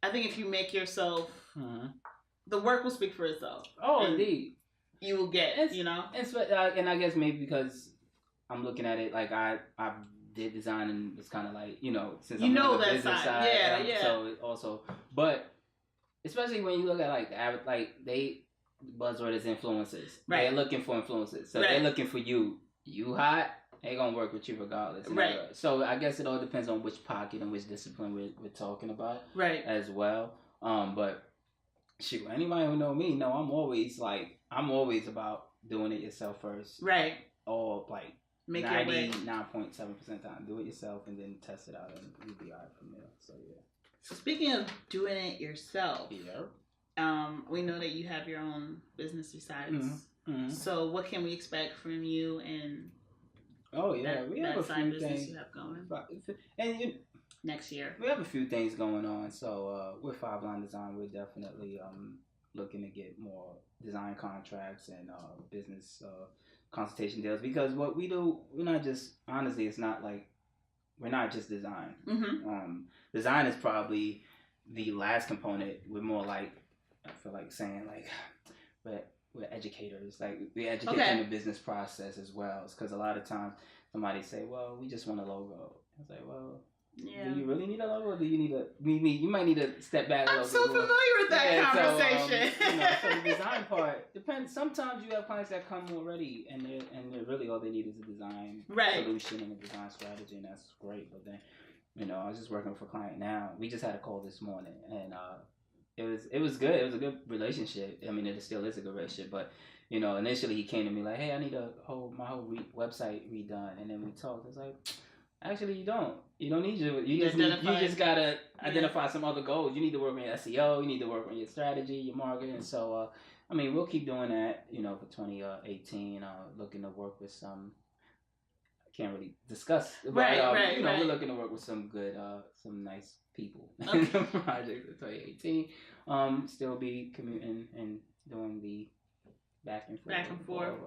I think if you make yourself, the work will speak for itself. Oh, indeed. You will get, and I guess maybe because I'm looking at it like I did design and it's kind of like, since I'm on the business side, yeah. So it also, but especially when you look at like the buzzword is influencers. Right. They're looking for influencers, so they're looking for you. You hot, they gonna work with you regardless. Right. So I guess it all depends on which pocket and which discipline we're talking about. Right. As well. But shoot, anybody who know me know I'm always about doing it yourself first. Right. Or like 99.7% time, do it yourself and then test it out and you'll be alright from there. So yeah. So speaking of doing it yourself, we know that you have your own business besides. So what can we expect from you and we have a few things you have going, and next year we have a few things going on. So with 5 Line Design, we're definitely looking to get more design contracts and business consultation deals, because what we do, we're not just design. Design is probably the last component. We're more like, I feel like saying like, but we're educators. Like we educate in the business process as well. Because a lot of times somebody say, "Well, we just want a logo." I was like, "Well, do you really need a logo? Or do you need you might need to step back a little bit. I'm so familiar with that conversation. So the design part depends. Sometimes you have clients that come already and they're really all they need is a design solution and a design strategy, and that's great. But then, I was just working with a client now. We just had a call this morning, and it was good. It was a good relationship. I mean, it still is a good relationship. But initially he came to me like, "Hey, I need my whole website redone," and then we talked. It's like, actually, you don't. You don't need to. You just gotta identify some other goals. You need to work on your SEO. You need to work on your strategy, your marketing. So, we'll keep doing that. For 2018, looking to work with some. I can't really discuss, but we're looking to work with some good, some nice people. Project for 2018. Still be commuting and doing the back and forth.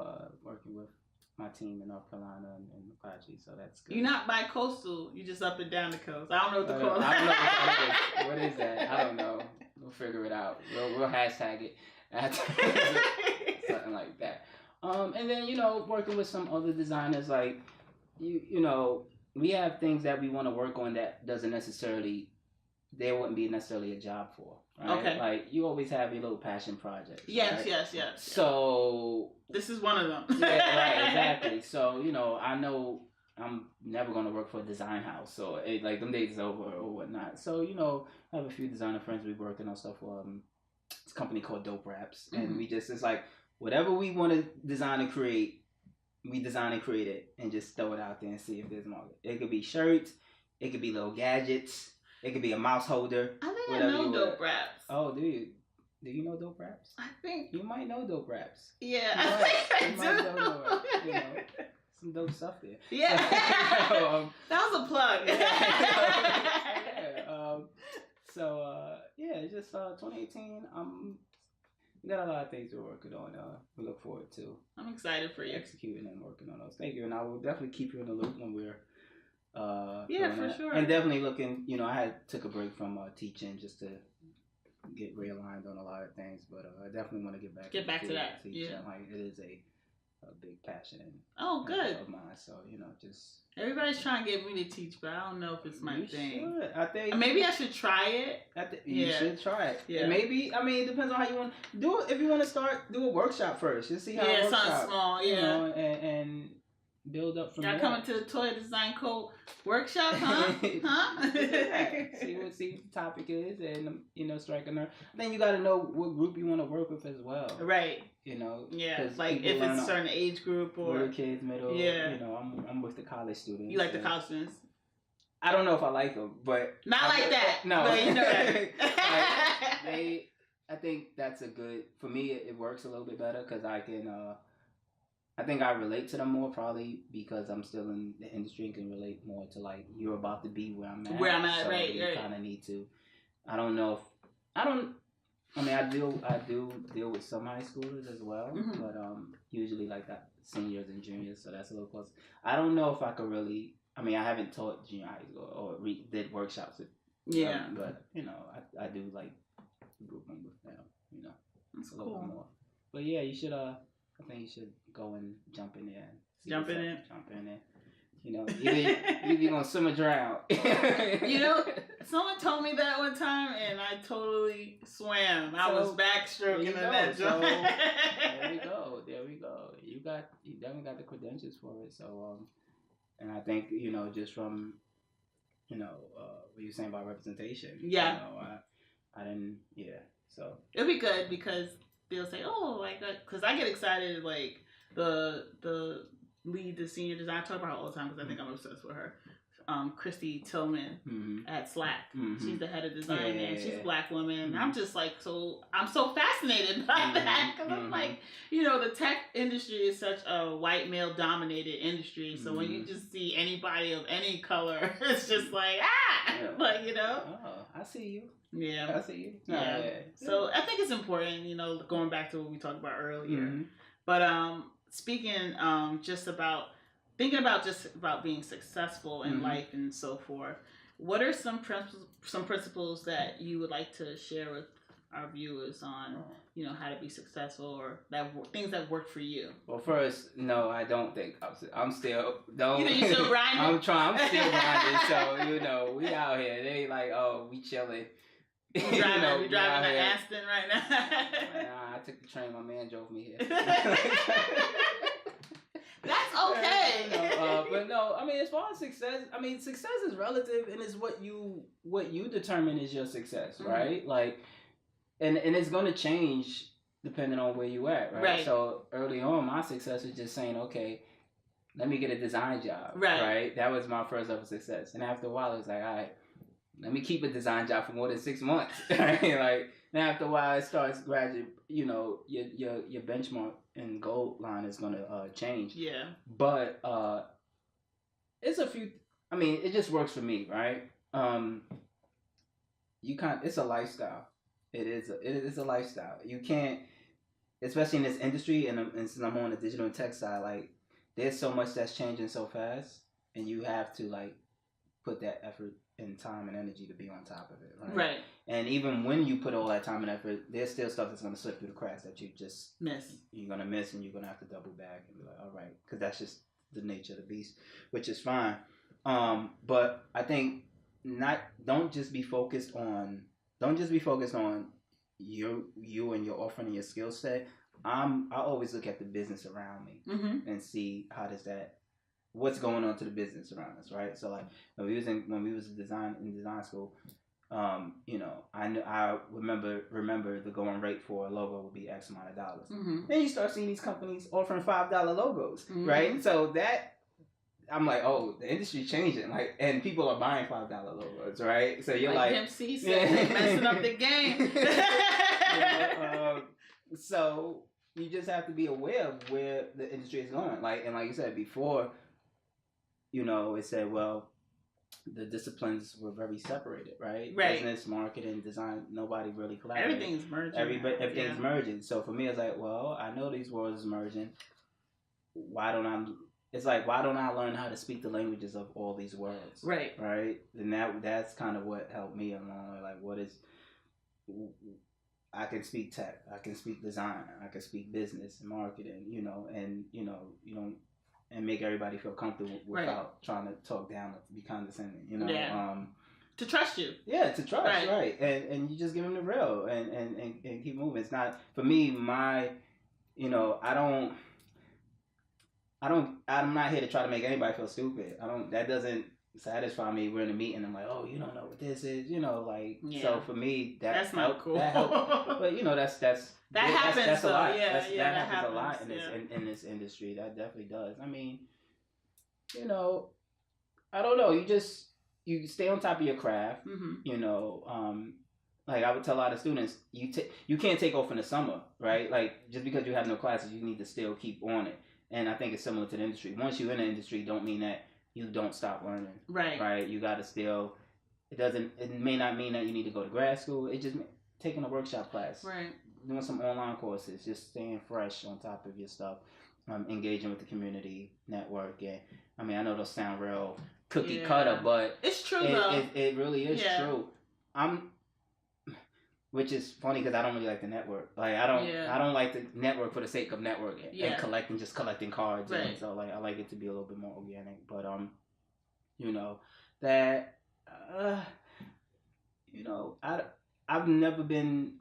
Working with my team in North Carolina and Apache, so that's good. You're not bi-coastal, you just up and down the coast. I don't know what to call it. I don't know what that is. What is that? I don't know. We'll figure it out. We'll hashtag it. Something like that. And then, working with some other designers, like, we have things that we want to work on that there wouldn't be necessarily a job for. Right? Okay. Like, you always have your little passion projects. Yes, right? yes. So this is one of them. Yeah, right, exactly. So, I know I'm never going to work for a design house. So, like, them days is over or whatnot. So, I have a few designer friends we're working on stuff for. It's a company called Dope Raps. And it's like, whatever we want to design and create, we design and create it and just throw it out there and see if there's market. It could be shirts. It could be little gadgets. It could be a mouse holder. I think I know Dope Raps. Oh, do you? Do you know Dope Raps? I think you might know Dope Raps. Yeah, I think I do. Some dope stuff there. Yeah, that was a plug. Just 2018. We got a lot of things we're working on. We look forward to. I'm excited for you. Executing and working on those. Thank you, and I will definitely keep you in the loop when we're. For sure. And definitely looking. I took a break from teaching just to get realigned on a lot of things, but I definitely want to get back to that. Teaching. Yeah, like it is a big passion. Good. Of mine. So just everybody's trying to get me to teach, but I don't know if it's my thing. Should. I think maybe I should try it. You should try it. Yeah. And maybe it depends on how you want to do it. If you want to do a workshop first, just see how it works something small. Yeah, and build up from there. Y'all coming to the Toya Design Code workshop, huh? See what the topic is, and strike a nerve. Then you got to know what group you want to work with as well. Right. Yeah, like if it's a certain age group or little kids, middle. Yeah. I'm with the college students. You like the college students? I don't know if I like them, but not like that. No, but you know that. I think that's for me. It works a little bit better because I can. I think I relate to them more probably because I'm still in the industry and can relate more to like you're about to be where I'm at. Right. You kind of need to. I don't know if I do deal with some high schoolers as well, but usually like that seniors and juniors, so that's a little close. I don't know if I could really. I haven't taught junior high school or did workshops with Yeah. But I do like grouping with them. That's a little bit more. But yeah, you should. I think you should go and jump in there. Jump in there. Either you're gonna swim or drown. Someone told me that one time, and I totally swam. I was backstroking in that joint. There we go. You definitely got the credentials for it. So, and I think just from what you're saying about representation. Yeah. I didn't. Yeah. So it'll be good because they'll say, "Oh, like that," because I get excited. Like the lead, the senior designer, I talk about her all the time because I think I'm obsessed with her. Christy Tillman at Slack. She's the head of design there. She's a Black woman. I'm just like, I'm so fascinated by that because I'm like, the tech industry is such a white male dominated industry. So when you just see anybody of any color, it's just like, like, Oh, I see you. Yeah. I see you. Yeah. So I think it's important, going back to what we talked about earlier. But speaking thinking about being successful in life and so forth, what are some principles that you would like to share with our viewers on, how to be successful or things that work for you? Well, first, no, I don't think I'm still you still grinding? I'm still grinding. So we out here. They ain't like, oh, we chilling. We driving to Aston right now. Nah, I took the train. My man drove me here. That's okay. But no, I mean, as far as success, success is relative, and it's what you determine is your success, right? Like, and it's going to change depending on where you at, right? So early on, my success was just saying, okay, let me get a design job, right? That was my first ever success, and after a while, it was like, all right, let me keep a design job for more than 6 months, right? Like, now after a while, it starts gradually, your benchmark and goal line is going to change. Yeah. But it's a few, it just works for me, right? It's a lifestyle. It is a lifestyle. You can't, especially in this industry, and since I'm on the digital and tech side, like, there's so much that's changing so fast, and you have to, like, put that effort and time and energy to be on top of it, right? Right. And even when you put all that time and effort, there's still stuff that's going to slip through the cracks that you just miss. You're going to miss, and you're going to have to double back and be like, all right, because that's just the nature of the beast, which is fine. But I think don't just be focused on you and your offering and your skill set. I always look at the business around me and see what's going on to the business around us, right? So, like, when we was in design school, I remember the going rate for a logo would be X amount of dollars. Then you start seeing these companies offering $5 logos, right? So that, I'm like, oh, the industry's changing, like, and people are buying $5 logos, right? So you're like MC said, messing up the game. So you just have to be aware of where the industry is going, like you said before. It said, well, the disciplines were very separated, right? Business, marketing, design, nobody really collaborated. Everything's merging. Everything's merging. So for me, it's like, well, I know these worlds are merging. Why don't I learn how to speak the languages of all these worlds? Right. Right? And that's kind of what helped me along. Like, I can speak tech, I can speak design, I can speak business and marketing, and make everybody feel comfortable without trying to talk down or be condescending, to trust you. Yeah, to trust, right. And you just give them the real and keep moving. It's not, for me, I'm not here to try to make anybody feel stupid. That doesn't satisfy me. We're in a meeting, I'm like, oh, you don't know what this is, so for me, that's not cool. That helps. But that happens. That's a lot. That happens a lot in this industry. That definitely does. I don't know. You stay on top of your craft. Like I would tell a lot of students, you can't take off in the summer, right? Like, just because you have no classes, you need to still keep on it. And I think it's similar to the industry. Once you're in the industry, don't mean that you don't stop learning. Right. Right. You got to still. It may not mean that you need to go to grad school. It just taking a workshop class. Right. Doing some online courses, just staying fresh on top of your stuff, engaging with the community, networking. I know those sound real cookie cutter, but it's true though. It really is true. which is funny because I don't really like the network. Like I don't like the network for the sake of networking and collecting cards. Right. And so like I like it to be a little bit more organic. But that I've never been.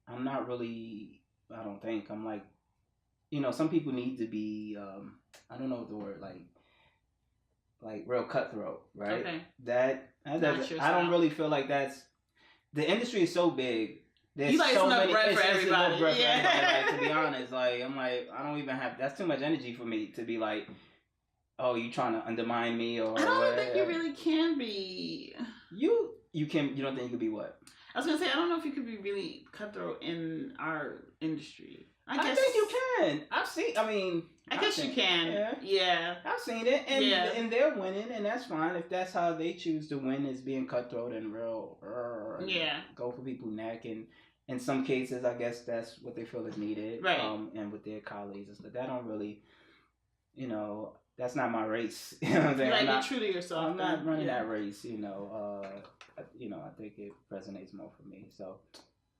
I'm not really. I don't think I'm like. Some people need to be. I don't know what the word like real cutthroat, right? Okay. That doesn't. I don't really feel like that's. The industry is so big. There's so many. Bread for everybody. Like, to be honest, like I'm like I don't even have. That's too much energy for me to be like, oh, you trying to undermine me or? I don't think you really can be. You can. You don't think you could be what? I was gonna say I don't know if you could be really cutthroat in our industry. I think you can. I guess you can. Yeah. I've seen it, and they're winning, and that's fine if that's how they choose to win is being cutthroat and real. Go for people's neck, and in some cases, I guess that's what they feel is needed. Right. And with their colleagues and stuff, that don't really, that's not my race. You know what I'm saying? Like be true to yourself. I'm not running that race. I think it resonates more for me. So,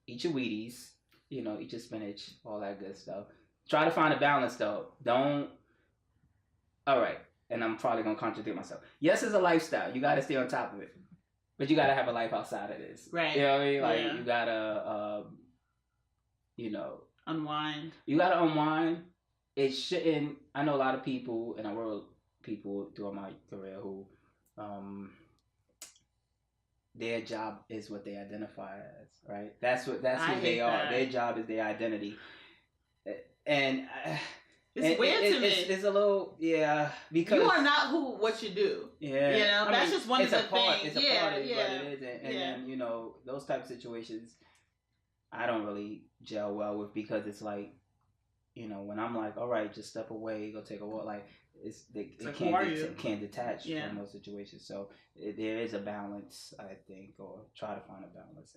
eat your Wheaties. Eat your spinach, all that good stuff. Try to find a balance, though. Don't... All right. And I'm probably going to contradict myself. Yes, it's a lifestyle. You got to stay on top of it. But you got to have a life outside of this. Right. You know what I mean? Like, you got to, unwind. You got to unwind. It shouldn't... I know a lot of people, and I work with people throughout my career who... their job is what they identify as, right? That's who they are. Their job is their identity, and it's weird to me. It's a little, because you are not what you do. Yeah, that's just one of the things. It's a part of it, but it isn't. And then those type of situations, I don't really gel well with because it's like, when I'm like, all right, just step away, go take a walk, like. It can't detach from those situations. So there is a balance, I think, or try to find a balance,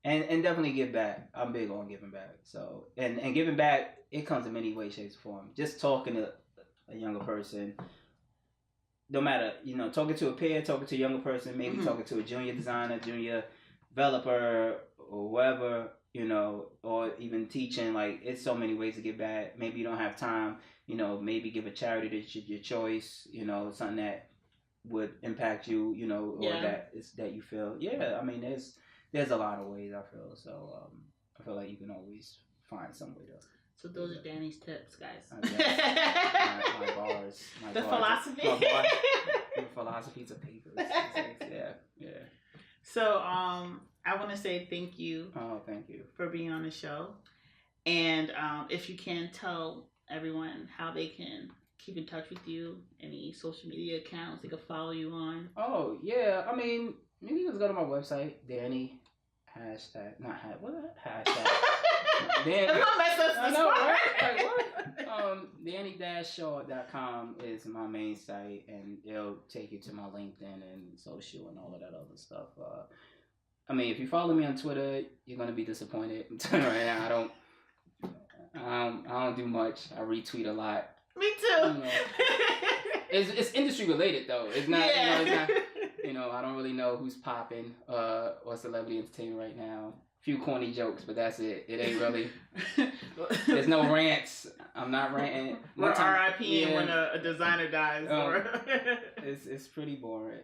and definitely give back. I'm big on giving back. So and giving back, it comes in many ways, shapes, forms. Just talking to a younger person, no matter talking to a peer, talking to a younger person, maybe talking to a junior designer, junior developer, or whoever, or even teaching. Like it's so many ways to give back. Maybe you don't have time. Maybe give a charity to your choice, something that would impact you, or that you feel. Yeah, I mean, there's a lot of ways I feel. So I feel like you can always find some way to. So those are Danny's tips, guys. my bars. The philosophy. The philosophies of papers. Yeah. So I want to say thank you. Oh, thank you for being on the show, and if you can tell everyone how they can keep in touch with you, any social media accounts they can follow you on. Oh yeah, I mean maybe just go to my website, Danny Danny. I know, right? Like what? Danny-shaw.com is my main site, and it'll take you to my LinkedIn and social and all of that other stuff. I mean, if you follow me on Twitter, you're gonna be disappointed. I'm telling you right now, I don't do much. I retweet a lot. Me too. It's industry related though. It's not. Yeah. I don't really know who's popping or celebrity entertainment right now. Few corny jokes, but that's it. It ain't really. There's no rants. I'm not ranting. We're RIPing when a designer dies. It's pretty boring.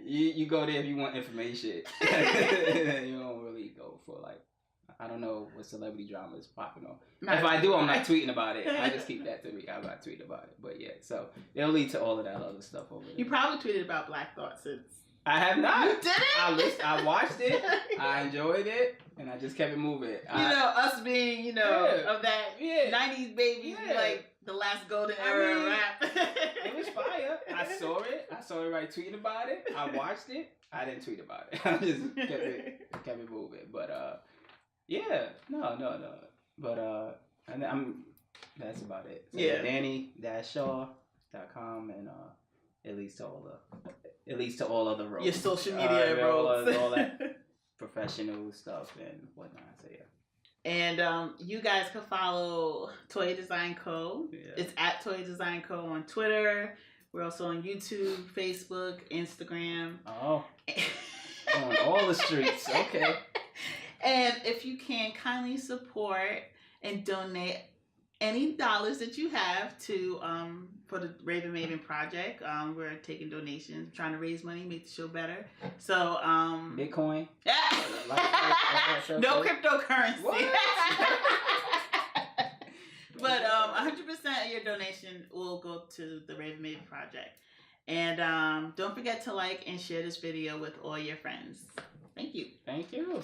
You go there if you want information. You don't really go for like. I don't know what celebrity drama is popping on. If I do, I'm not tweeting about it. I just keep that to me. I'm not tweeting about it. But yeah, so it'll lead to all of that other stuff over there. You probably tweeted about Black Thought since. I have not. You didn't? I watched it. I enjoyed it. And I just kept it moving. Us being, of that 90s babies, like the last golden era of rap. It was fire. I saw it right tweeting about it. I watched it. I didn't tweet about it. I just kept it moving. But no. But that's about it. So Danny-shaw.com, and it leads to all other roles. Your social media roles. all that professional stuff and whatnot. So yeah. And you guys can follow Toya Design Co. Yeah. It's at Toya Design Co. on Twitter. We're also on YouTube, Facebook, Instagram. Oh. On all the streets. Okay. And if you can, kindly support and donate any dollars that you have to for the Raven Maven project. We're taking donations, trying to raise money, make the show better. So Bitcoin. No cryptocurrency. What? But 100% of your donation will go to the Raven Maven project. And don't forget to like and share this video with all your friends. Thank you. Thank you.